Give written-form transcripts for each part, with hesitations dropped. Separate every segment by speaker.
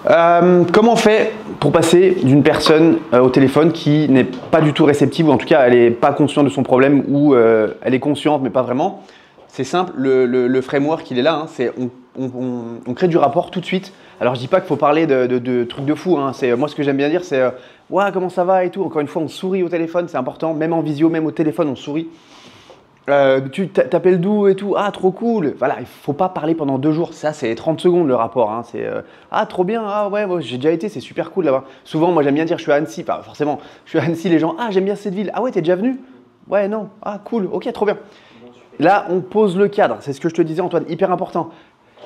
Speaker 1: Comment on fait pour passer d'une personne au téléphone qui n'est pas du tout réceptive, ou en tout cas elle n'est pas consciente de son problème, ou elle est consciente mais pas vraiment? C'est simple, le framework il est là, hein, c'est on crée du rapport tout de suite. Alors je dis pas qu'il faut parler de trucs de fou, hein, moi ce que j'aime bien dire c'est ouais, comment ça va et tout. Encore une fois on sourit au téléphone, c'est important, même en visio, même au téléphone on sourit. Tu t'appelles d'où et tout, ah trop cool, voilà, il faut pas parler pendant 2 jours, ça c'est 30 secondes le rapport, hein. C'est ah trop bien, ah ouais, j'ai déjà été, c'est super cool là-bas. Souvent moi j'aime bien dire je suis à Annecy, enfin forcément, je suis à Annecy, les gens, ah j'aime bien cette ville, ah ouais t'es déjà venu? Ouais non, ah cool, ok trop bien. Là on pose le cadre, c'est ce que je te disais Antoine, hyper important.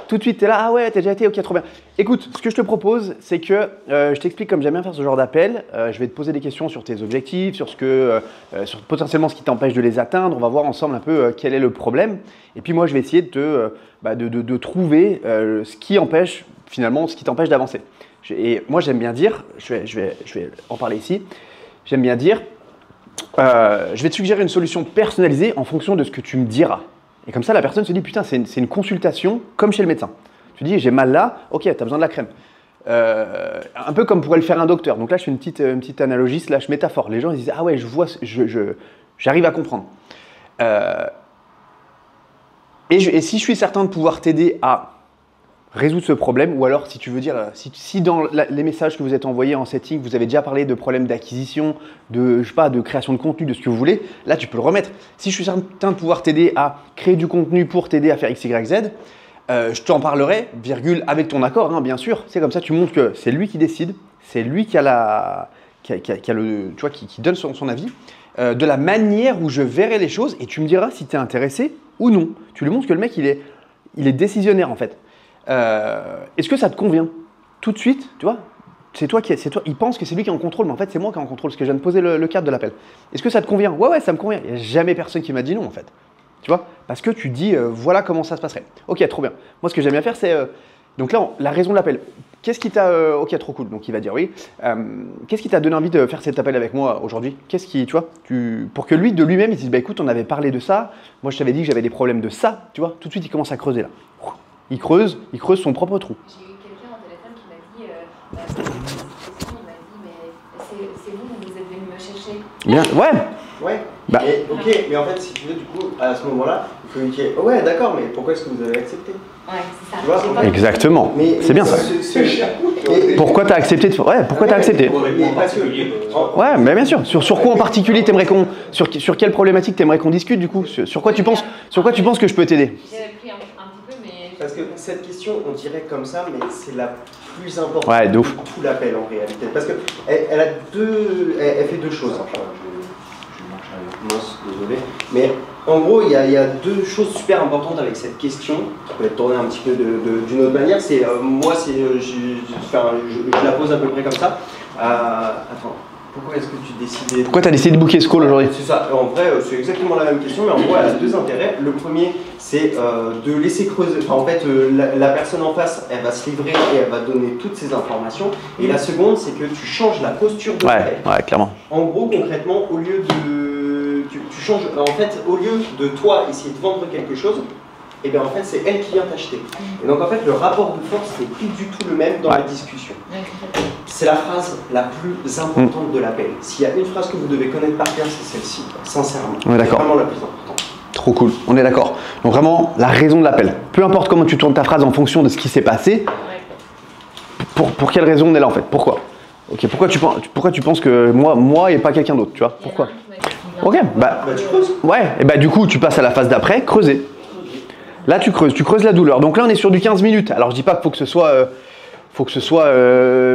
Speaker 1: Tout de suite, tu es là, ah ouais, t'as déjà été, ok, trop bien. Écoute, ce que je te propose, c'est que je t'explique comme j'aime bien faire ce genre d'appel. Je vais te poser des questions sur tes objectifs, sur sur potentiellement ce qui t'empêche de les atteindre. On va voir ensemble un peu quel est le problème. Et puis moi, je vais essayer de trouver ce qui empêche, finalement, ce qui t'empêche d'avancer. Et moi, j'aime bien dire, je vais en parler ici, j'aime bien dire, je vais te suggérer une solution personnalisée en fonction de ce que tu me diras. Et comme ça, la personne se dit, putain, c'est une consultation comme chez le médecin. Tu dis, j'ai mal là, ok, tu as besoin de la crème. Un peu comme pourrait le faire un docteur. Donc là, je fais une petite analogie slash métaphore. Les gens ils disent, ah ouais, je vois, j'arrive à comprendre. Et si je suis certain de pouvoir t'aider à résoudre ce problème, ou alors si tu veux dire, si dans les messages que vous êtes envoyés en setting, vous avez déjà parlé de problèmes d'acquisition, je sais pas, de création de contenu, de ce que vous voulez, là tu peux le remettre. Si je suis certain de pouvoir t'aider à créer du contenu pour t'aider à faire X, Y, Z, je t'en parlerai, virgule, avec ton accord, hein, bien sûr. C'est comme ça, tu montres que c'est lui qui décide, c'est lui qui a qui donne son avis, de la manière où je verrai les choses, et tu me diras si tu es intéressé ou non. Tu lui montres que le mec, il est décisionnaire en fait. Est-ce que ça te convient? Tout de suite, tu vois, c'est toi. Il pense que c'est lui qui est en contrôle, mais en fait c'est moi qui est en contrôle, parce que je viens de poser le cadre de l'appel. Est-ce que ça te convient? Ouais, ça me convient. Il n'y a jamais personne qui m'a dit non en fait. Tu vois, parce que tu dis voilà comment ça se passerait. Ok, trop bien. Moi ce que j'aime bien faire c'est donc là la raison de l'appel. Qu'est-ce qui t'a ok, trop cool. Donc il va dire oui. Qu'est-ce qui t'a donné envie de faire cet appel avec moi aujourd'hui? Qu'est-ce qui, tu vois, pour que lui de lui-même il dise bah écoute, on avait parlé de ça. Moi je t'avais dit que j'avais des problèmes de ça. Tu vois, tout de suite il commence à creuser là. Il creuse son propre trou.
Speaker 2: J'ai eu quelqu'un au téléphone qui m'a dit, il m'a dit, mais c'est vous êtes venu me chercher.
Speaker 1: Bien, ouais.
Speaker 3: Ouais.
Speaker 1: Bah.
Speaker 3: Ok, mais en fait, si tu veux, du coup, à ce moment-là, il faut lui dire, oh ouais, d'accord, mais pourquoi est-ce que vous avez accepté?
Speaker 2: Ouais, c'est ça.
Speaker 3: Tu vois,
Speaker 1: exactement. C'est bien ça. Pourquoi t'as accepté de... Ouais, pourquoi t'as accepté? Ouais, mais bien sûr. Sur quoi en particulier t'aimerais qu'on... Sur quelle problématique t'aimerais qu'on discute du coup? Sur quoi tu penses que je peux t'aider?
Speaker 2: J'avais pris un petit peu, mais...
Speaker 3: Parce que cette question, on dirait comme ça, mais c'est la plus importante
Speaker 1: ouais,
Speaker 3: de tout l'appel en réalité. Parce qu'elle elle fait 2 choses. Enfin, mince, désolé. Mais en gros, il y a 2 choses super importantes avec cette question, qui peut être tournée un petit peu d'une autre manière. C'est moi, je la pose à peu près comme ça. Attends, pourquoi est-ce que tu décidais...
Speaker 1: Pourquoi tu as décidé de booker ce call aujourd'hui?
Speaker 3: C'est ça, en vrai, c'est exactement la même question, mais en gros, elle a 2 intérêts. Le premier, c'est de laisser creuser. Enfin, en fait, la personne en face, elle va se livrer et elle va donner toutes ces informations. Et la seconde, c'est que tu changes la posture de l'appel.
Speaker 1: Ouais, clairement.
Speaker 3: En gros, concrètement, au lieu de... Tu changes, en fait, au lieu de toi essayer de vendre quelque chose, et bien en fait, c'est elle qui vient t'acheter. Et donc en fait, le rapport de force n'est plus du tout le même dans la discussion. C'est la phrase la plus importante de l'appel. S'il y a une phrase que vous devez connaître par cœur, c'est celle-ci, sincèrement.
Speaker 1: On est d'accord.
Speaker 3: C'est vraiment la plus importante.
Speaker 1: Trop cool, on est d'accord. Donc vraiment, la raison de l'appel. Peu importe comment tu tournes ta phrase en fonction de ce qui s'est passé, pour quelle raison on est là en fait? Pourquoi? Ok, pourquoi tu penses que moi et pas quelqu'un d'autre, tu vois? Pourquoi? Ok, bah
Speaker 3: tu creuses.
Speaker 1: Ouais, et bah du coup tu passes à la phase d'après, creuser. Là tu creuses la douleur. Donc là on est sur du 15 minutes. Alors je dis pas qu'il faut que ce soit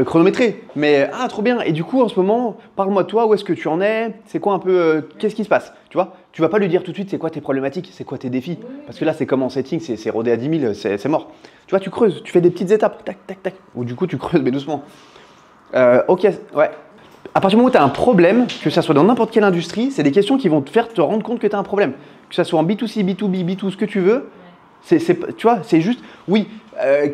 Speaker 1: chronométré, mais ah trop bien. Et du coup en ce moment, parle-moi de toi, où est-ce que tu en es? C'est quoi un peu, qu'est-ce qui se passe? Tu vois? Tu vas pas lui dire tout de suite c'est quoi tes problématiques, c'est quoi tes défis, parce que là c'est comme en setting, c'est rodé à 10 000, c'est mort. Tu vois, tu creuses, tu fais des petites étapes, tac tac tac. Ou du coup tu creuses mais doucement. Ok, ouais. À partir du moment où tu as un problème, que ça soit dans n'importe quelle industrie, c'est des questions qui vont te faire te rendre compte que tu as un problème. Que ça soit en B2C, B2B, B2, ce que tu veux, tu vois, c'est juste, oui,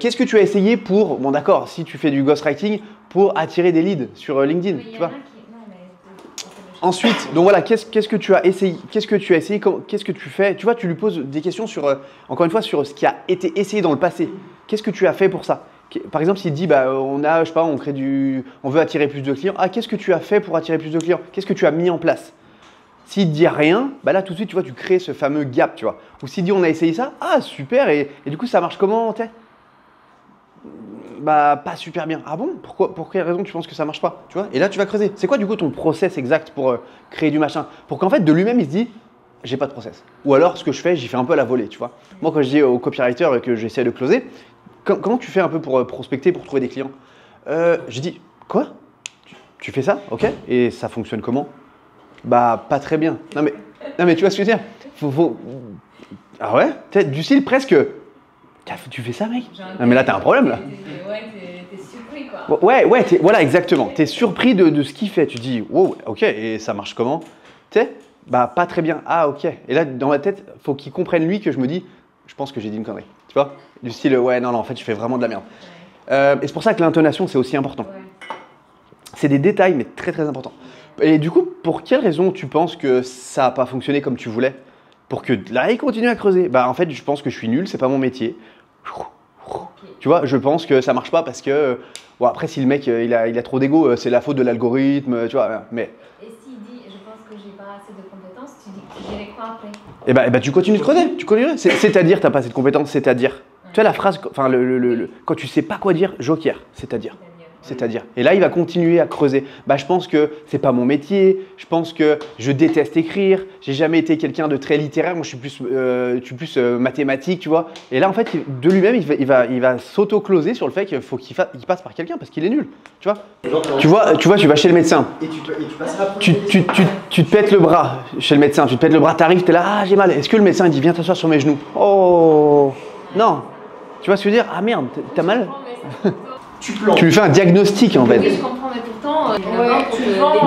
Speaker 1: qu'est-ce que tu as essayé pour, bon d'accord, si tu fais du ghostwriting, pour attirer des leads sur LinkedIn, tu vois. Ensuite, donc voilà, qu'est-ce que tu as essayé, qu'est-ce que tu fais, tu vois, tu lui poses des questions sur, encore une fois, sur ce qui a été essayé dans le passé. Qu'est-ce que tu as fait pour ça? Par exemple, s'il te dit, bah, je sais pas, on veut attirer plus de clients. Ah, qu'est-ce que tu as fait pour attirer plus de clients? Qu'est-ce que tu as mis en place? S'il te dit rien, bah là tout de suite, tu vois, tu crées ce fameux gap, tu vois. Ou s'il dit, on a essayé ça, ah super, et du coup, ça marche comment, t'es? Bah, pas super bien. Ah bon? Pour quelle raison tu penses que ça marche pas? Tu vois? Et là, tu vas creuser. C'est quoi du coup ton process exact pour créer du machin? Pour qu'en fait, de lui-même, il se dit, j'ai pas de process. Ou alors, ce que je fais, j'y fais un peu à la volée, tu vois. Moi, quand je dis au copywriter que j'essaie de closer, comment tu fais un peu pour prospecter, pour trouver des clients? Je dis, quoi? Tu fais ça? Ok. Et ça fonctionne comment? Bah, pas très bien. Non mais tu vois ce que je veux dire? Ah ouais? Du style presque, tu fais ça, mec? Non mais là, t'as un problème, là.
Speaker 2: Ouais, t'es surpris, quoi.
Speaker 1: Ouais, voilà, exactement. T'es surpris de ce qu'il fait. Tu dis, wow, ok, et ça marche comment? Tu sais? Bah, pas très bien. Ah, ok. Et là, dans ma tête, faut qu'il comprenne, lui, que je me dis, je pense que j'ai dit une connerie. Tu vois? Du style, ouais, non, en fait, je fais vraiment de la merde. Et c'est pour ça que l'intonation, c'est aussi important.
Speaker 2: Ouais.
Speaker 1: C'est des détails, mais très, très importants. Et du coup, pour quelle raison tu penses que ça n'a pas fonctionné comme tu voulais? Pour que là, il continue à creuser. Bah, en fait, je pense que je suis nul, c'est pas mon métier. Tu vois, je pense que ça marche pas parce que, bon, après, si le mec, il a trop d'ego, c'est la faute de l'algorithme, tu vois, mais...
Speaker 2: Et s'il dit, je pense que j'ai pas assez de compétences, tu dis, je dirais quoi après?
Speaker 1: Et bah, tu continues de creuser, tu continues. C'est-à-dire, t'as pas assez de compétences, c'est-à-dire. Tu vois la phrase, enfin, quand tu sais pas quoi dire, joker, c'est-à-dire. C'est-à-dire. Et là, il va continuer à creuser. Bah, je pense que c'est pas mon métier. Je pense que je déteste écrire. J'ai jamais été quelqu'un de très littéraire. Moi, je suis plus mathématique, tu vois. Et là, en fait, de lui-même, il va s'auto-closer sur le fait qu'il faut qu'il passe par quelqu'un parce qu'il est nul. Tu vois, tu vas chez le médecin.
Speaker 3: Et tu passeras
Speaker 1: Tu te pètes le bras chez le médecin. Tu te pètes le bras, t'arrives, t'es là, ah, j'ai mal. Est-ce que le médecin il dit, viens t'asseoir sur mes genoux? Oh, non. Tu vois ce que je veux dire? Ah merde, t'as mal? Tu lui fais un diagnostic en fait.
Speaker 2: Oui, je comprends, mais pourtant,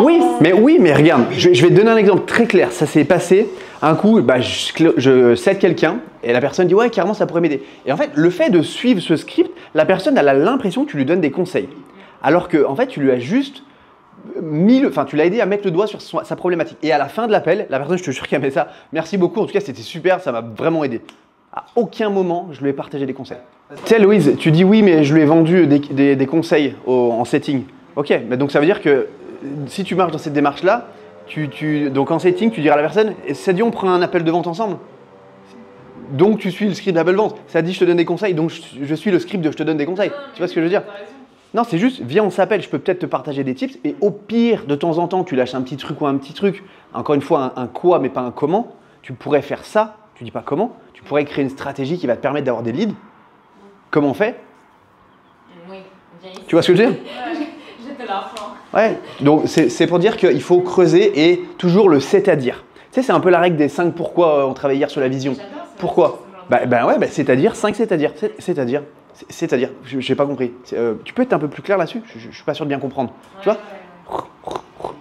Speaker 1: Oui, mais regarde, je vais te donner un exemple très clair. Ça s'est passé, un coup, bah, je cède quelqu'un et la personne dit ouais, carrément, ça pourrait m'aider. Et en fait, le fait de suivre ce script, la personne elle a l'impression que tu lui donnes des conseils. Alors que en fait, tu lui as juste tu l'as aidé à mettre le doigt sur sa problématique. Et à la fin de l'appel, la personne, je te jure qu'elle met ça. Merci beaucoup, en tout cas, c'était super, ça m'a vraiment aidé. À aucun moment, je lui ai partagé des conseils. Tu sais, Louise, tu dis oui, mais je lui ai vendu des conseils en setting. Ok, mais donc ça veut dire que si tu marches dans cette démarche-là, donc en setting, tu diras à la personne, ça dit on prend un appel de vente ensemble. Donc tu suis le script d'appel de vente. Ça dit je te donne des conseils, donc je suis le script de je te donne des conseils. Tu vois ce que je veux dire? Non, c'est juste, viens, on s'appelle, je peux peut-être te partager des tips, et au pire, de temps en temps, tu lâches un petit truc ou un petit truc. Encore une fois, un quoi, mais pas un comment. Tu pourrais faire ça, tu dis pas comment. Tu pourrais créer une stratégie qui va te permettre d'avoir des leads. Comment on fait?
Speaker 2: Oui, viens ici.
Speaker 1: Tu vois ce que je veux dire?
Speaker 2: Je te l'apprends.
Speaker 1: Ouais, donc c'est pour dire qu'il faut creuser et toujours le c'est-à-dire. Tu sais, c'est un peu la règle des 5 pourquoi on travaillait hier sur la vision.
Speaker 2: J'adore ça.
Speaker 1: Pourquoi? Ouais, c'est-à-dire, 5 c'est-à-dire, c'est-à-dire, j'ai pas compris. Tu peux être un peu plus clair là-dessus? Je suis pas sûr de bien comprendre. Tu vois?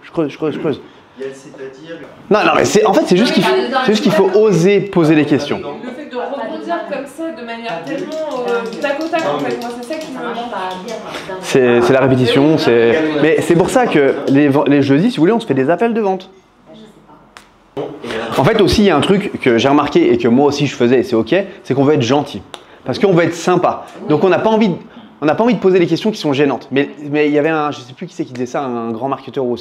Speaker 1: Je creuse.
Speaker 3: Il y a le c'est-à-dire.
Speaker 1: Non, mais en fait, c'est juste qu'il faut oser poser les questions.
Speaker 4: Le fait de rebondir comme ça de manière tellement tac au tac, en fait, moi c'est ça qui me manque.
Speaker 1: C'est la répétition, mais c'est pour ça que les jeudis, si vous voulez, on se fait des appels de vente. En fait aussi, il y a un truc que j'ai remarqué et que moi aussi je faisais et c'est ok, c'est qu'on veut être gentil. Parce qu'on veut être sympa. Donc on n'a pas envie de poser les questions qui sont gênantes. Mais il y avait je ne sais plus qui c'est qui disait ça, un grand marketeur ou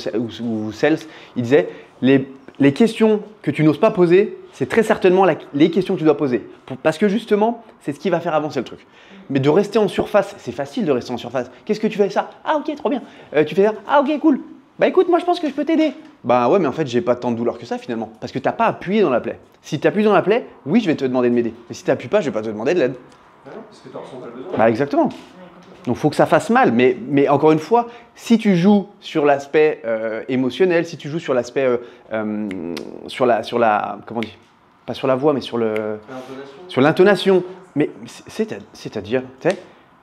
Speaker 1: sales, il disait les questions que tu n'oses pas poser, c'est très certainement les questions que tu dois poser. Parce que justement, c'est ce qui va faire avancer le truc. Mais de rester en surface, c'est facile de rester en surface. Qu'est-ce que tu fais ça? Ah ok, trop bien. Tu fais ça? Ah ok, cool. Bah écoute, moi je pense que je peux t'aider. Bah ouais, mais en fait, j'ai pas tant de douleur que ça finalement. Parce que tu n'as pas appuyé dans la plaie. Si tu appuies dans la plaie, oui, je vais te demander de m'aider. Mais si tu n'appuies pas, je vais pas te demander de l'aide.
Speaker 3: Parce que tu ressens pas le besoin.
Speaker 1: Bah exactement. Donc il faut que ça fasse mal. Mais encore une fois, si tu joues sur l'aspect émotionnel, si tu joues sur l'aspect sur la comment on dit, pas sur la voix, mais sur l'intonation. Mais c'est-à-dire, tu sais.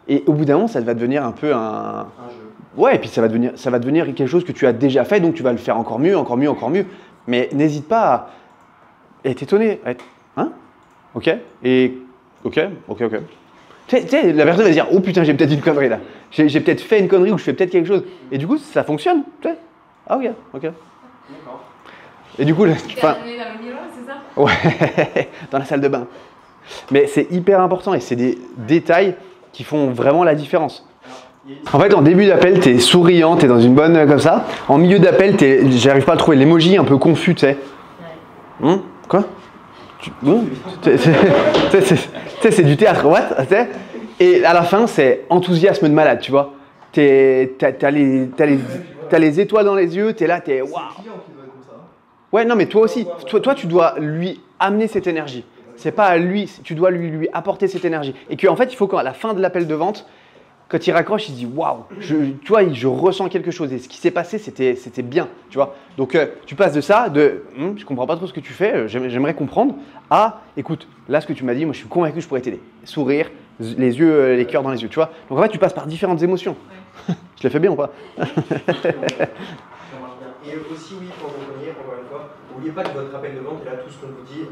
Speaker 1: Et au bout d'un moment, ça va devenir un peu un jeu. Ouais, et puis ça va devenir quelque chose que tu as déjà fait, donc tu vas le faire encore mieux. Mais n'hésite pas à être étonné. Hein? Ok. Et ok. Tu sais, la personne va dire, oh putain, j'ai peut-être une connerie là. J'ai peut-être fait une connerie ou je fais peut-être quelque chose. Et du coup, ça fonctionne. Tu sais. Ah ok.
Speaker 3: D'accord.
Speaker 1: Et du coup,
Speaker 2: Tu t'es amené dans le miroir, c'est ça?
Speaker 1: Ouais, dans la salle de bain. Mais c'est hyper important et c'est des détails qui font vraiment la différence. En fait, en début d'appel, tu es souriant, tu es dans une bonne comme ça. En milieu d'appel, j'arrive pas à trouver l'emoji un peu confus, tu sais. Quoi c'est du théâtre, what? Et à la fin, c'est enthousiasme de malade, tu vois. T'as les étoiles dans les yeux, t'es là, t'es waouh. Ouais, non, mais toi aussi. Toi, tu dois lui amener cette énergie. C'est pas à lui, tu dois lui apporter cette énergie. Et qu'en fait, il faut qu'à la fin de l'appel de vente, quand il raccroche, il se dit waouh, tu vois, je ressens quelque chose. Et ce qui s'est passé, c'était bien, tu vois. Donc, tu passes de ça, je comprends pas trop ce que tu fais, j'aimerais comprendre, à écoute, là, ce que tu m'as dit, moi, je suis convaincu que je pourrais t'aider. Sourire, les yeux, les cœurs dans les yeux, tu vois. Donc, en fait, tu passes par différentes émotions. Ouais. Je l'ai fait bien ou pas?
Speaker 3: Et aussi, oui, pour revenir, encore une fois, n'oubliez pas que votre appel de vente, et là, tout ce qu'on vous dit,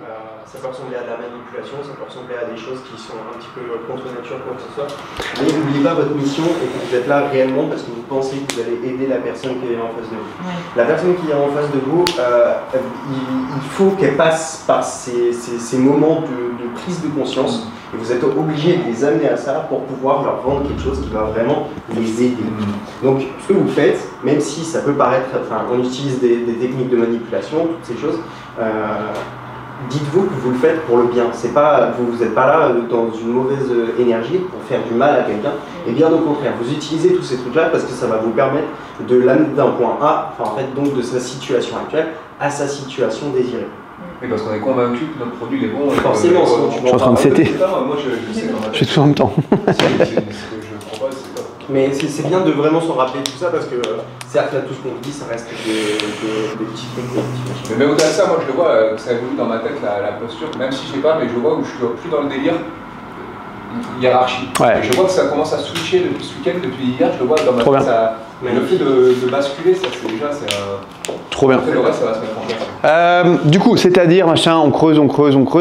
Speaker 3: ça peut ressembler à de la manipulation, ça peut ressembler à des choses qui sont un petit peu contre nature, quoi que ce soit. Mais n'oubliez pas votre mission et que vous êtes là réellement parce que vous pensez que vous allez aider la personne qui est en face de vous. Ouais. La personne qui est en face de vous, il faut qu'elle passe par ces moments de prise de conscience. Et vous êtes obligé de les amener à ça pour pouvoir leur vendre quelque chose qui va vraiment les aider. Donc, ce que vous faites, même si ça peut paraître, on utilise des techniques de manipulation, toutes ces choses, dites-vous que vous le faites pour le bien. Vous n'êtes pas là dans une mauvaise énergie pour faire du mal à quelqu'un, et bien au contraire, vous utilisez tous ces trucs-là parce que ça va vous permettre de l'amener d'un point A, donc de sa situation actuelle, à sa situation désirée.
Speaker 5: Oui, parce qu'on est convaincu que notre produit est bon.
Speaker 3: Forcément, sinon tu
Speaker 1: je suis en train de citer.
Speaker 5: Moi, je sais dans ma tête.
Speaker 1: Je suis tout en même temps.
Speaker 5: Ce que je propose, c'est top.
Speaker 3: Mais c'est bien de vraiment s'en rappeler tout ça parce que certes, là, tout ce qu'on dit, ça reste des petites techniques.
Speaker 5: Mais au-delà de ça, moi je le vois, ça évolue dans ma tête la posture, même si je sais pas, mais je vois où je suis plus dans le délire hiérarchie.
Speaker 1: Ouais.
Speaker 5: Je vois que ça commence à switcher depuis ce week-end, depuis hier, je le vois dans ma tête. Le fait de basculer, ça c'est déjà
Speaker 1: trop bien.
Speaker 5: Après, le reste, ça va se mettre en place.
Speaker 1: Du coup, c'est-à-dire, machin, on creuse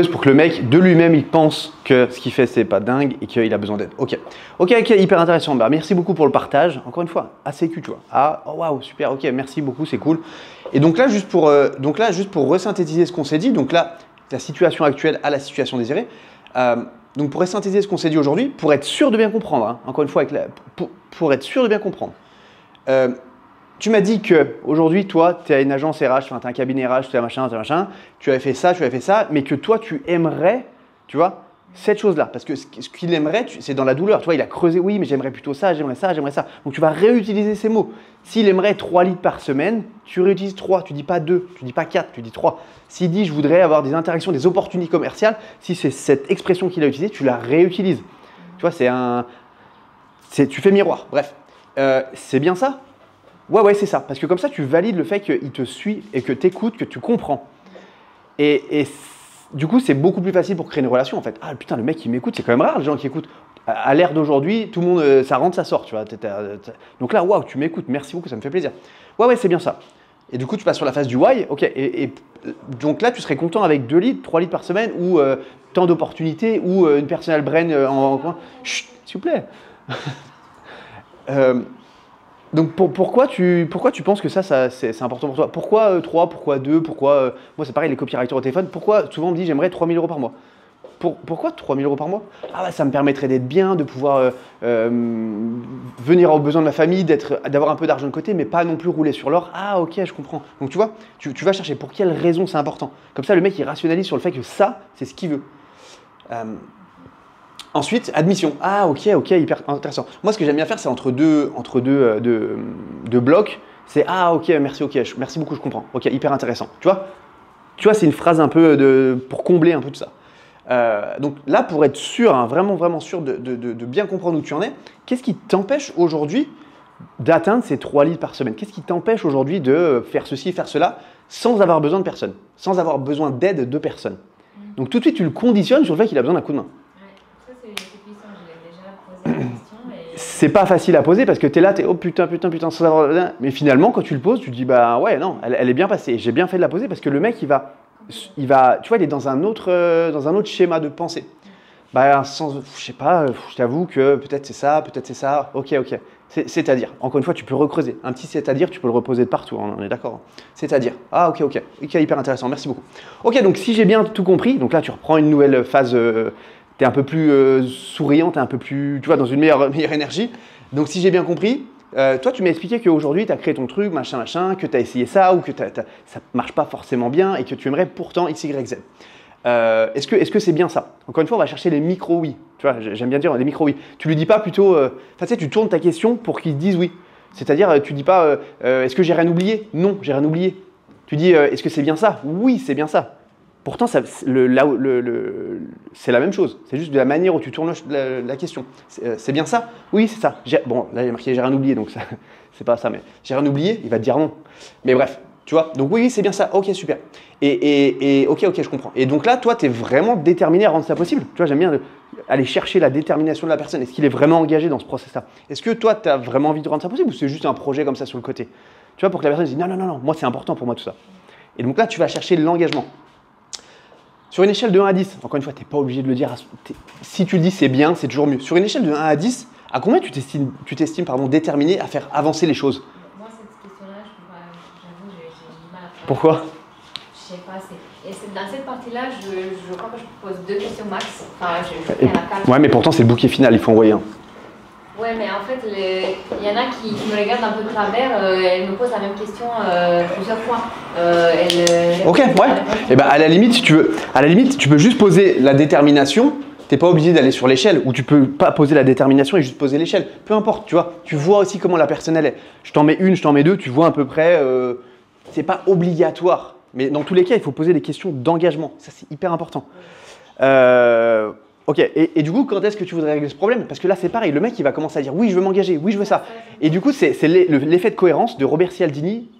Speaker 1: pour que le mec, de lui-même, il pense que ce qu'il fait, c'est pas dingue et qu'il a besoin d'aide. Ok, hyper intéressant. Bah, merci beaucoup pour le partage. Encore une fois, ACQ, tu vois. Ah, oh, waouh, super, ok, merci beaucoup, c'est cool. Et donc là, juste pour resynthétiser ce qu'on s'est dit, donc là, la situation actuelle à la situation désirée. Donc pour resynthétiser ce qu'on s'est dit aujourd'hui, pour être sûr de bien comprendre, hein, encore une fois, pour être sûr de bien comprendre. Tu m'as dit qu'aujourd'hui, toi, tu as une agence RH, tu as un cabinet RH, tu as machin, tu avais fait ça, mais que toi, tu aimerais, tu vois, cette chose-là. Parce que ce qu'il aimerait, c'est dans la douleur. Tu vois, il a creusé, oui, mais j'aimerais plutôt ça, j'aimerais ça. Donc, tu vas réutiliser ces mots. S'il aimerait 3 litres par semaine, tu réutilises 3. Tu dis pas 2, tu dis pas 4, tu dis 3. S'il dit, je voudrais avoir des interactions, des opportunités commerciales, si c'est cette expression qu'il a utilisée, tu la réutilises. Tu vois, tu fais miroir. Bref, c'est bien ça? Ouais, c'est ça. Parce que comme ça, tu valides le fait qu'il te suit et que tu écoutes, que tu comprends. Et du coup, c'est beaucoup plus facile pour créer une relation en fait. Ah putain, le mec qui m'écoute, c'est quand même rare les gens qui écoutent. À l'ère d'aujourd'hui, tout le monde, ça rentre, ça sort, tu vois. Donc là, waouh, tu m'écoutes, merci beaucoup, ça me fait plaisir. Ouais, c'est bien ça. Et du coup, tu passes sur la phase du why, ok. Et donc là, tu serais content avec 2 litres, 3 litres par semaine ou tant d'opportunités ou une personal brain en coin. Chut, s'il vous plaît. Donc pourquoi tu penses que ça c'est important pour toi? Pourquoi 3, pourquoi 2, pourquoi… moi c'est pareil, les copywriters au téléphone, pourquoi souvent on me dit j'aimerais 3 000 € par mois? Pourquoi 3 000 € par mois? Ah bah ça me permettrait d'être bien, de pouvoir venir aux besoins de ma famille, d'avoir un peu d'argent de côté, mais pas non plus rouler sur l'or. Ah ok, je comprends. Donc tu vois, tu vas chercher pour quelle raison c'est important. Comme ça le mec il rationalise sur le fait que ça, c'est ce qu'il veut. Ensuite, admission. Ah, ok, hyper intéressant. Moi, ce que j'aime bien faire, c'est entre deux blocs. C'est ah, ok, merci beaucoup, je comprends. Ok, hyper intéressant. Tu vois, c'est une phrase un peu pour combler un peu tout ça. Donc là, pour être sûr, hein, vraiment sûr de bien comprendre où tu en es, qu'est-ce qui t'empêche aujourd'hui d'atteindre ces 3 litres par semaine? Qu'est-ce qui t'empêche aujourd'hui de faire ceci, faire cela, sans avoir besoin de personne, sans avoir besoin d'aide de personne? Donc tout de suite, tu le conditionnes sur le fait qu'il a besoin d'un coup de main. C'est pas facile à poser parce que tu es là, tu es oh putain, sans avoir… Mais finalement, quand tu le poses, tu te dis bah ouais, non, elle est bien passée. J'ai bien fait de la poser parce que le mec, il va tu vois, il est dans un autre schéma de pensée. Bah, je sais pas, je t'avoue que peut-être c'est ça, ok. C'est-à-dire, encore une fois, tu peux recreuser. Un petit c'est-à-dire, tu peux le reposer de partout, on est d'accord. C'est-à-dire, ah ok, hyper intéressant, merci beaucoup. Ok, donc si j'ai bien tout compris, donc là tu reprends une nouvelle phase tu es un peu plus souriant, tu es un peu plus, tu vois, dans une meilleure énergie. Donc si j'ai bien compris, toi tu m'as expliqué qu'aujourd'hui tu as créé ton truc, machin, que tu as essayé ça ou que ça ne marche pas forcément bien et que tu aimerais pourtant X, Y, Z. Est-ce que c'est bien ça? Encore une fois, on va chercher les micro-oui. Tu vois, j'aime bien dire les micro-oui. Tu lui dis pas plutôt, tu sais, tu tournes ta question pour qu'il dise oui. C'est-à-dire, tu dis pas, est-ce que j'ai rien oublié? Non, j'ai rien oublié. Tu dis, est-ce que c'est bien ça? Oui, c'est bien ça. Pourtant, c'est la même chose. C'est juste de la manière où tu tournes la question. C'est bien ça? Oui, c'est ça. Bon, là, il y a marqué j'ai rien oublié, donc c'est pas ça, mais j'ai rien oublié, il va te dire non. Mais bref, tu vois. Donc oui, c'est bien ça. Ok, super. Et ok, je comprends. Et donc là, toi, tu es vraiment déterminé à rendre ça possible. Tu vois, j'aime bien aller chercher la détermination de la personne. Est-ce qu'il est vraiment engagé dans ce process-là? Est-ce que toi, tu as vraiment envie de rendre ça possible ou c'est juste un projet comme ça sur le côté? Tu vois, pour que la personne dise non, moi, c'est important pour moi tout ça. Et donc là, tu vas chercher l'engagement. Sur une échelle de 1 à 10, encore une fois, tu n'es pas obligé de le dire. Si tu le dis, c'est bien, c'est toujours mieux. Sur une échelle de 1 à 10, à combien tu t'estimes déterminé à faire avancer les choses?
Speaker 2: Moi, cette question-là, j'avoue, j'ai du mal à faire.
Speaker 1: Pourquoi?
Speaker 2: Je sais pas. Dans cette partie-là, je crois que je pose 2 questions max. Enfin, je fais à la carte.
Speaker 1: Ouais, mais pourtant, c'est le bouquet final, il faut envoyer un.
Speaker 2: Ouais, mais en fait, il y en a qui me regardent un peu de travers, elles me posent la même question plusieurs fois.
Speaker 1: Ok, ouais. Et ben à la limite, si tu veux, tu peux juste poser la détermination. T'es pas obligé d'aller sur l'échelle, ou tu peux pas poser la détermination et juste poser l'échelle. Peu importe, tu vois. Tu vois aussi comment la personne elle est. Je t'en mets une, je t'en mets deux, tu vois à peu près. C'est pas obligatoire, mais dans tous les cas, il faut poser des questions d'engagement. Ça, c'est hyper important. Ok, et du coup, quand est-ce que tu voudrais régler ce problème? Parce que là, c'est pareil, le mec, il va commencer à dire oui, je veux m'engager, oui, je veux ça. Et du coup, c'est l'effet de cohérence de Robert Cialdini.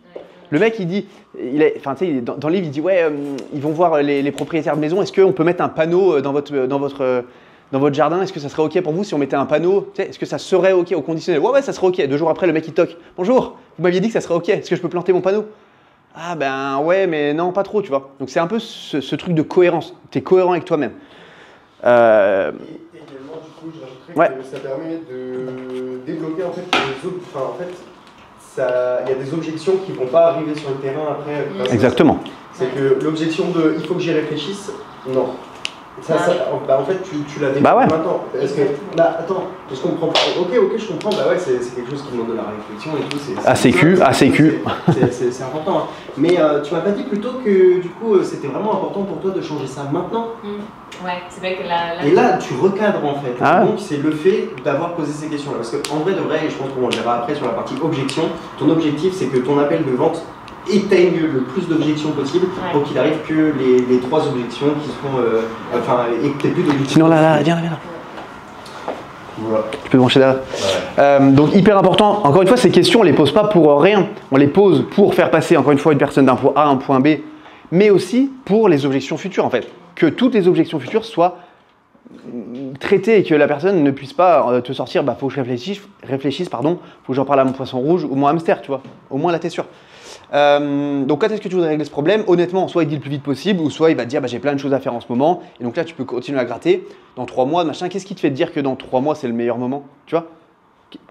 Speaker 1: Le mec, il dit, dans le livre, il dit ouais, ils vont voir les propriétaires de maison, est-ce qu'on peut mettre un panneau dans votre jardin? Est-ce que ça serait ok pour vous si on mettait un panneau? Est-ce que ça serait ok au conditionnel? Ouais, ça serait ok. 2 jours après, le mec, il toque. Bonjour, vous m'aviez dit que ça serait ok, est-ce que je peux planter mon panneau? Ah ben ouais, mais non, pas trop, tu vois. Donc c'est un peu ce truc de cohérence. Tu es cohérent avec toi-même.
Speaker 6: Et également, du coup, je rajouterais que ça permet de débloquer en fait les autres. Enfin, en fait, il y a des objections qui ne vont pas arriver sur le terrain après.
Speaker 1: Exactement.
Speaker 6: C'est que l'objection de il faut que j'y réfléchisse, non. En fait, tu l'as
Speaker 1: Bah ouais.
Speaker 6: maintenant. Parce que, là, attends, je comprends pas. Ok, je comprends. Bah ouais, c'est quelque chose qui demande de la réflexion et tout. ACQ. C'est important. Hein. Mais tu m'as pas dit plutôt que du coup, c'était vraiment important pour toi de changer ça maintenant.
Speaker 2: Ouais, c'est vrai que là.
Speaker 6: Et là, tu recadres en fait.
Speaker 1: Ah.
Speaker 6: Donc, c'est le fait d'avoir posé ces questions-là. Parce qu'en vrai de vrai, et je pense qu'on le verra après sur la partie objection, ton objectif, c'est que ton appel de vente éteigne le plus d'objections possible pour qu'il arrive que les 3 objections qui seront et que tu n'aies plus d'objections.
Speaker 1: Sinon là, viens là.
Speaker 6: Voilà.
Speaker 1: Tu peux brancher là. Ouais. Donc hyper important, encore une fois, ces questions, on les pose pas pour rien. On les pose pour faire passer, encore une fois, une personne d'un point A à un point B, mais aussi pour les objections futures en fait. Que toutes les objections futures soient traitées et que la personne ne puisse pas te sortir, faut que je réfléchisse, faut que j'en parle à mon poisson rouge ou mon hamster, tu vois. Au moins là, t'es sûr. Donc quand est-ce que tu voudrais régler ce problème? Honnêtement, soit il dit le plus vite possible, ou soit il va te dire j'ai plein de choses à faire en ce moment, et donc là tu peux continuer à gratter. Dans 3 mois, machin, qu'est-ce qui te fait te dire que dans 3 mois c'est le meilleur moment? Tu vois?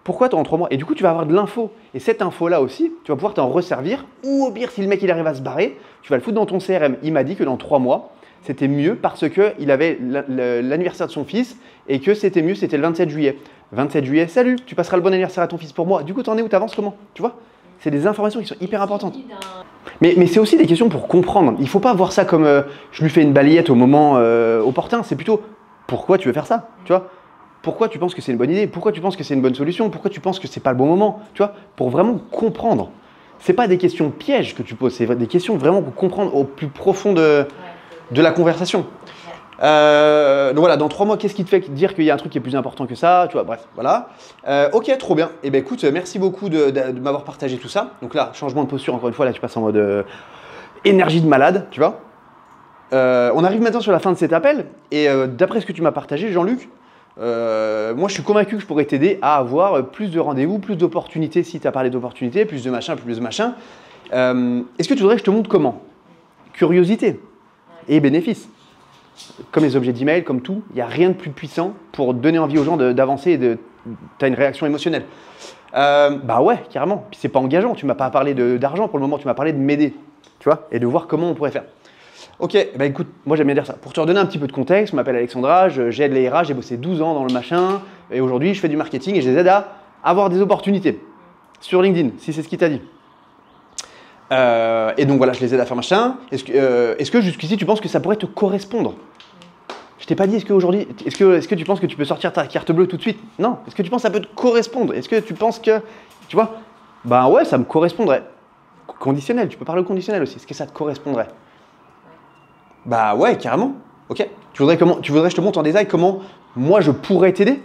Speaker 1: Pourquoi dans 3 mois? Et du coup tu vas avoir de l'info, et cette info-là aussi, tu vas pouvoir t'en resservir, ou au pire si le mec il arrive à se barrer, tu vas le foutre dans ton CRM. Il m'a dit que dans 3 mois, c'était mieux parce qu'il avait l'anniversaire de son fils, et que c'était mieux, c'était le 27 juillet. 27 juillet, salut, tu passeras le bon anniversaire à ton fils pour moi. Du coup t'en es où? T'avances comment? Tu vois? C'est des informations qui sont hyper importantes. Mais c'est aussi des questions pour comprendre. Il ne faut pas voir ça comme je lui fais une balayette au moment opportun. C'est plutôt pourquoi tu veux faire ça, tu vois? Pourquoi tu penses que c'est une bonne idée? Pourquoi tu penses que c'est une bonne solution? Pourquoi tu penses que c'est pas le bon moment? Tu vois? Pour vraiment comprendre. C'est pas des questions pièges que tu poses. C'est des questions vraiment pour comprendre au plus profond de la conversation. Donc voilà, dans 3 mois, qu'est-ce qui te fait dire qu'il y a un truc qui est plus important que ça? Tu vois, bref, voilà. Ok, trop bien. Et ben écoute, merci beaucoup de m'avoir partagé tout ça. Donc là, changement de posture, encore une fois, là tu passes en mode énergie de malade, tu vois. On arrive maintenant sur la fin de cet appel. Et d'après ce que tu m'as partagé, Jean-Luc, moi je suis convaincu que je pourrais t'aider à avoir plus de rendez-vous, plus d'opportunités si tu as parlé d'opportunités, plus de machin, plus de machin. Est-ce que tu voudrais que je te montre comment? Curiosité et bénéfice. Comme les objets d'email, comme tout, il n'y a rien de plus puissant pour donner envie aux gens d'avancer et tu as une réaction émotionnelle. Bah ouais, carrément. Puis c'est pas engageant, tu m'as pas parlé d'argent pour le moment, tu m'as parlé de m'aider, tu vois, et de voir comment on pourrait faire. Ok, bah écoute, moi j'aime bien dire ça. Pour te redonner un petit peu de contexte, je m'appelle Alexandra, j'aide les RH, j'ai bossé 12 ans dans le machin, et aujourd'hui je fais du marketing et je les aide à avoir des opportunités sur LinkedIn, si c'est ce qu'il t'a dit. Et donc voilà, je les aide à faire machin. Est-ce que jusqu'ici tu penses que ça pourrait te correspondre? Je t'ai pas dit, est-ce que tu penses que tu peux sortir ta carte bleue tout de suite? Non. Est-ce que tu penses que ça peut te correspondre? Est-ce que tu penses que, tu vois? Ben ouais, ça me correspondrait. Conditionnel, tu peux parler au conditionnel aussi. Est-ce que ça te correspondrait? Bah ouais, carrément. Ok. Tu voudrais que je te montre en détail comment moi je pourrais t'aider?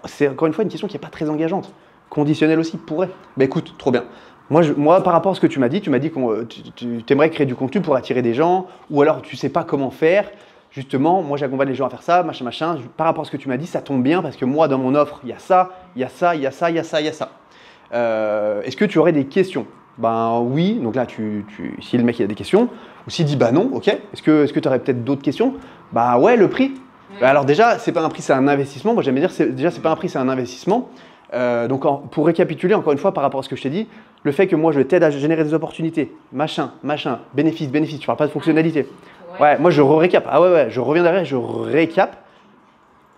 Speaker 1: C'est encore une fois une question qui n'est pas très engageante. Conditionnel aussi, pourrait. Bah écoute, trop bien. Moi, par rapport à ce que tu m'as dit que tu aimerais créer du contenu pour attirer des gens, ou alors tu sais pas comment faire. Justement, moi j'accompagne les gens à faire ça, machin. Par rapport à ce que tu m'as dit, ça tombe bien parce que moi dans mon offre, il y a ça, il y a ça, il y a ça, il y a ça, il y a ça. Est-ce que tu aurais des questions? Ben oui, donc là, si le mec il a des questions, ou s'il dit bah non, ok, est-ce que tu aurais peut-être d'autres questions? Bah ouais, le prix. Alors déjà, c'est pas un prix, c'est un investissement. Moi j'aime bien dire, c'est pas un prix, c'est un investissement. Donc pour récapituler encore une fois par rapport à ce que je t'ai dit, le fait que moi je t'aide à générer des opportunités, machin, bénéfice, tu parles pas de fonctionnalité. Ouais, moi je récap. Ah ouais, je reviens derrière, je récap.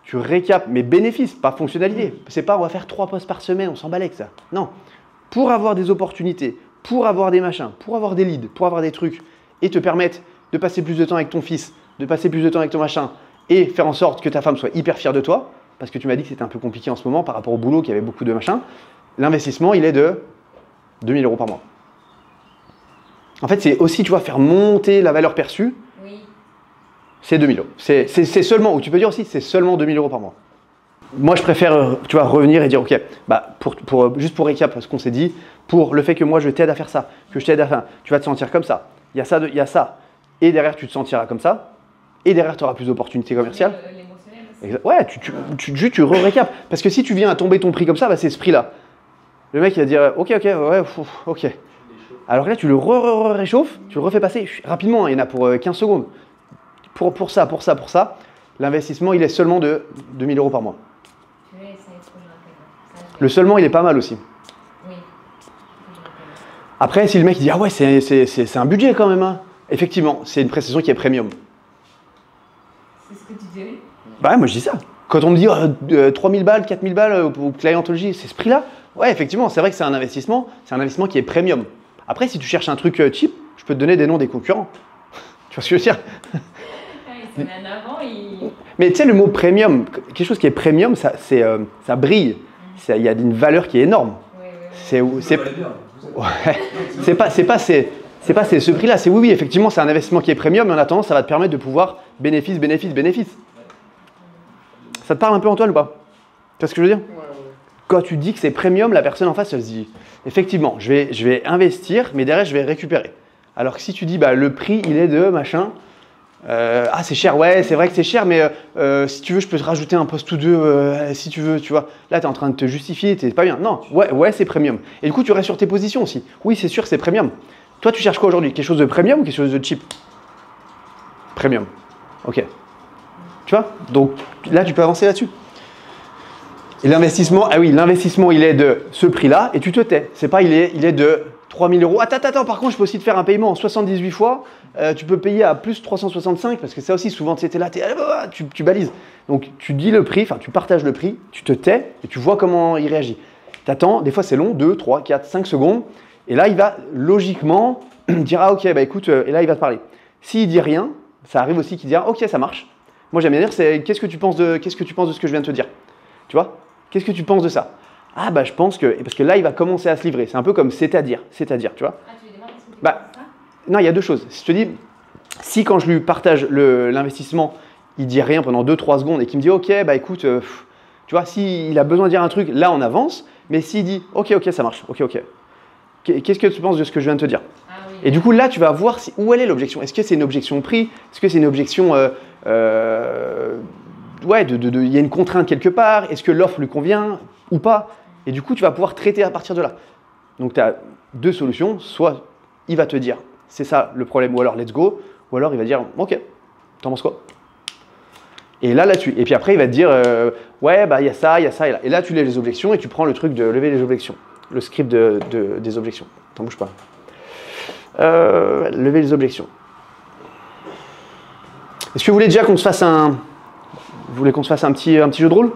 Speaker 1: Tu récapes mes bénéfices, pas fonctionnalité. C'est pas on va faire 3 posts par semaine, on s'en bat avec ça. Non. Pour avoir des opportunités, pour avoir des machins, pour avoir des leads, pour avoir des trucs et te permettre de passer plus de temps avec ton fils, de passer plus de temps avec ton machin et faire en sorte que ta femme soit hyper fière de toi, parce que tu m'as dit que c'était un peu compliqué en ce moment par rapport au boulot, qu'il y avait beaucoup de machins, l'investissement, il est de 2 000 € par mois. En fait, c'est aussi, tu vois, faire monter la valeur perçue.
Speaker 2: Oui.
Speaker 1: C'est 2 000 €. C'est seulement, ou tu peux dire aussi, c'est seulement 2 000 € par mois. Moi, je préfère, tu vois, revenir et dire, ok, bah, juste pour récap ce qu'on s'est dit, pour le fait que moi, je t'aide à faire ça, que je t'aide à faire, tu vas te sentir comme ça, il y a ça, et derrière, tu te sentiras comme ça, et derrière, tu auras plus d'opportunités commerciales. Ouais, tu récapes. Parce que si tu viens à tomber ton prix comme ça, bah, c'est ce prix-là. Le mec, il va dire, ok, ok. Alors là, tu le réchauffes, tu le refais passer rapidement, il y en a pour 15 secondes. Pour ça. L'investissement, il est seulement de 2 000 € par mois. Le seulement, il est pas mal aussi.
Speaker 2: Oui.
Speaker 1: Après, si le mec dit, ah ouais, c'est un budget quand même. Hein. Effectivement, c'est une prestation qui est premium.
Speaker 2: C'est ce que tu dirais?
Speaker 1: Bah ouais, moi je dis ça. Quand on me dit 3 000 balles, 4 000 balles pour clientologie, c'est ce prix-là. Ouais, effectivement, c'est vrai que c'est un investissement qui est premium. Après, si tu cherches un truc cheap, je peux te donner des noms des concurrents. Tu vois ce que je veux dire?
Speaker 2: Il se met en avant,
Speaker 1: Mais tu sais, le mot premium, quelque chose qui est premium, ça brille. Il y a une valeur qui est énorme. C'est pas ce prix-là. C'est oui, effectivement, c'est un investissement qui est premium, mais en attendant, ça va te permettre de pouvoir bénéfice. Ça te parle un peu, Antoine, ou pas? Tu vois ce que je veux dire? Quand tu dis que c'est premium, la personne en face, elle se dit effectivement, je vais investir, mais derrière, je vais récupérer. Alors que si tu dis bah, le prix, il est de machin, ah c'est cher, ouais, c'est vrai que c'est cher, mais si tu veux, je peux te rajouter un post ou deux, si tu veux, tu vois. Là, tu es en train de te justifier, t'es pas bien. Non, ouais, c'est premium. Et du coup, tu restes sur tes positions aussi. Oui, c'est sûr, c'est premium. Toi, tu cherches quoi aujourd'hui? Quelque chose de premium ou quelque chose de cheap? Premium. Ok. Tu vois? Donc là, tu peux avancer là-dessus. Et l'investissement, ah oui, l'investissement, il est de ce prix-là et tu te tais. C'est pas, il est de 3 000 €. Attends, par contre, je peux aussi te faire un paiement en 78 fois. Tu peux payer à plus 365 parce que ça aussi, souvent, tu es là, tu balises. Donc, tu dis le prix, enfin, tu partages le prix, tu te tais et tu vois comment il réagit. Tu attends, des fois, c'est long, 2, 3, 4, 5 secondes. Et là, il va logiquement dire, ah ok, bah écoute, et là, il va te parler. S'il dit rien, ça arrive aussi qu'il dira, ok, ça marche. Moi, j'aime bien dire, c'est qu'est-ce que tu penses de ce que je viens de te dire? Tu vois? Qu'est-ce que tu penses de ça? Ah bah je pense que, parce que là il va commencer à se livrer, c'est un peu comme c'est-à-dire, tu vois.
Speaker 2: Ah, tu lui demandes est-ce que tu
Speaker 1: Bah,
Speaker 2: penses ça?
Speaker 1: non, il y a deux choses. Je te dis, si quand je lui partage l'investissement, il dit rien pendant 2-3 secondes et qu'il me dit ok, bah écoute, tu vois, s'il a besoin de dire un truc, là on avance, mais s'il dit ok, ça marche, ok. Qu'est-ce que tu penses de ce que je viens de te dire?
Speaker 2: Ah, oui.
Speaker 1: Et du coup là tu vas voir où elle est l'objection. Est-ce que c'est une objection prix? Est-ce que c'est une objection ouais, il y a une contrainte quelque part, est-ce que l'offre lui convient ou pas? Et du coup, tu vas pouvoir traiter à partir de là. Donc, tu as deux solutions, soit il va te dire, c'est ça le problème, ou alors let's go, ou alors il va dire, ok, t'en penses quoi? Et là-dessus, et puis après, il va te dire, ouais, bah il y a ça, et là. Et là, tu lèves les objections et tu prends le truc de lever les objections, le script des objections. T'en bouge pas. Lever les objections. Est-ce que vous voulez déjà qu'on se fasse un... Vous voulez qu'on se fasse un petit jeu de rôle?